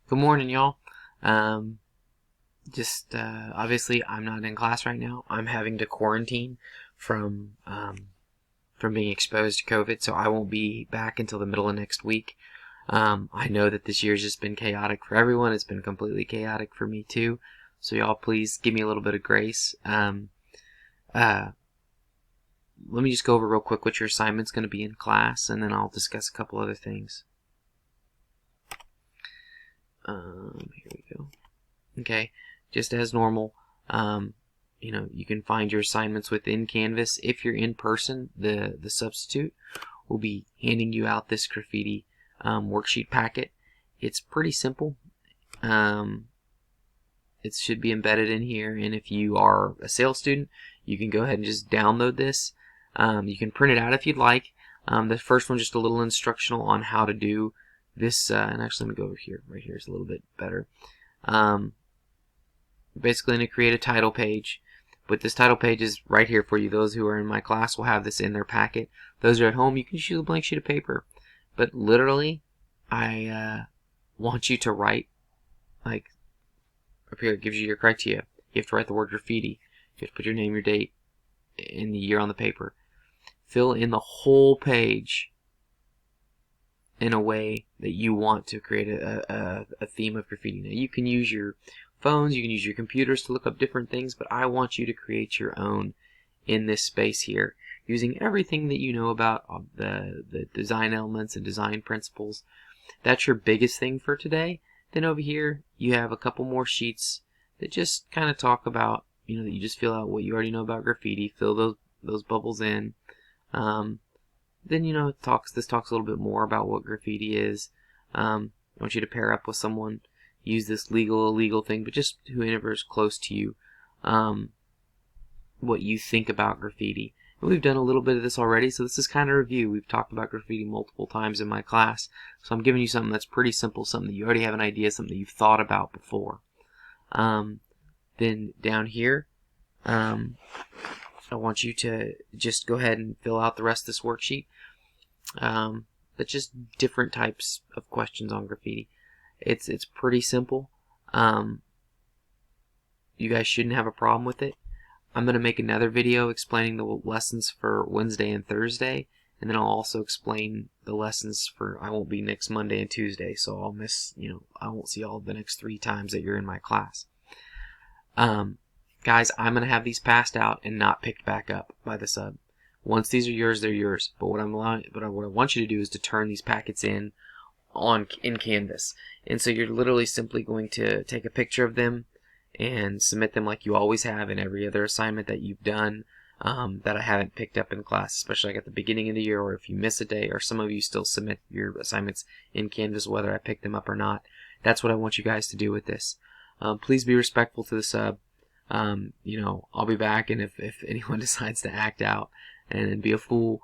Good morning, y'all. Obviously, I'm not in class right now. I'm having to quarantine from being exposed to COVID, so I won't be back until the middle of next week. I know that this year's just been chaotic for everyone. It's been completely chaotic for me too. So y'all, please give me a little bit of grace. Let me just go over real quick what your assignment's going to be in class, and then I'll discuss a couple other things. Here we go. Okay, just as normal, you can find your assignments within Canvas. If you're in person, the substitute will be handing you out this graffiti worksheet packet. It's pretty simple. It should be embedded in here, and if you are a sales student, you can go ahead and just download this. You can print it out if you'd like. The first one's just a little instructional on how to do this, and actually let me go over here. Right here is a little bit better. Basically going to create a title page, but this title page is right here for you. Those who are in my class will have this in their packet. Those who are at home, you can just use a blank sheet of paper. But literally, I want you to write, like, up here it gives you your criteria. You have to write the word graffiti. You have to put your name, your date, and the year on the paper. Fill in the whole page in a way that you want to create a theme of graffiti. Now, you can use your phones, you can use your computers to look up different things, but I want you to create your own in this space here, using everything that you know about the design elements and design principles. That's your biggest thing for today. Then over here, you have a couple more sheets that just kind of talk about, that you just fill out what you already know about graffiti, fill those bubbles in. Then this talks a little bit more about what graffiti is. I want you to pair up with someone, use this legal illegal thing, but just whoever is close to you, what you think about graffiti. And we've done a little bit of this already, so this is kind of a review. We've talked about graffiti multiple times in my class, so I'm giving you something that's pretty simple, something that you already have an idea, something that you've thought about before. Then down here, I want you to just go ahead and fill out the rest of this worksheet. But just different types of questions on graffiti. It's pretty simple. You guys shouldn't have a problem with it. I'm going to make another video explaining the lessons for Wednesday and Thursday, and then I'll also explain the lessons for, I won't be next Monday and Tuesday, so I'll miss, I won't see all the next 3 times that you're in my class. Guys, I'm going to have these passed out and not picked back up by the sub. Once these are yours, they're yours. But what I want you to do is to turn these packets in Canvas. And so you're literally simply going to take a picture of them and submit them like you always have in every other assignment that you've done that I haven't picked up in class, especially like at the beginning of the year, or if you miss a day, or some of you still submit your assignments in Canvas whether I pick them up or not. That's what I want you guys to do with this. Please be respectful to the sub. I'll be back, and if anyone decides to act out and be a fool,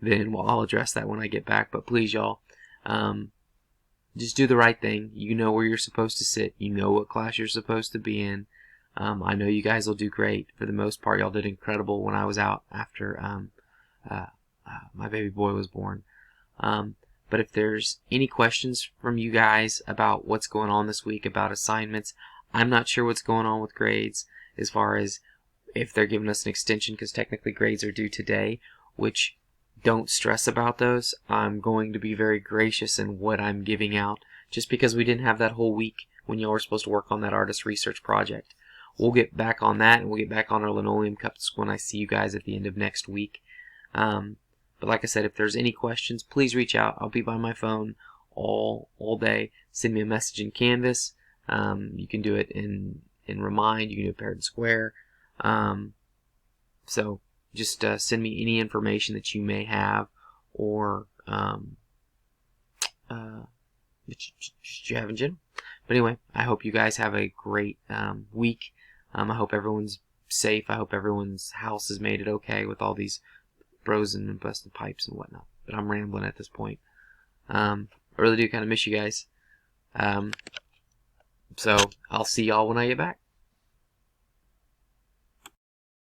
then I'll address that when I get back. But please, y'all, just do the right thing. You know where you're supposed to sit. You know what class you're supposed to be in. I know you guys will do great. For the most part, y'all did incredible when I was out after my baby boy was born. But if there's any questions from you guys about what's going on this week, about assignments, I'm not sure what's going on with grades as far as if they're giving us an extension, because technically grades are due today, which don't stress about those. I'm going to be very gracious in what I'm giving out, just because we didn't have that whole week when y'all were supposed to work on that artist research project. We'll get back on that, and we'll get back on our linoleum cups when I see you guys at the end of next week. But like I said, if there's any questions, please reach out. I'll be by my phone all day. Send me a message in Canvas. You can do it in Remind. You can do it Parrot and Square. So just send me any information that you may have, or that you have in general. But anyway, I hope you guys have a great week. I hope everyone's safe. I hope everyone's house has made it okay with all these frozen and busted pipes and whatnot. But I'm rambling at this point. I really do kind of miss you guys. So I'll see y'all when I get back.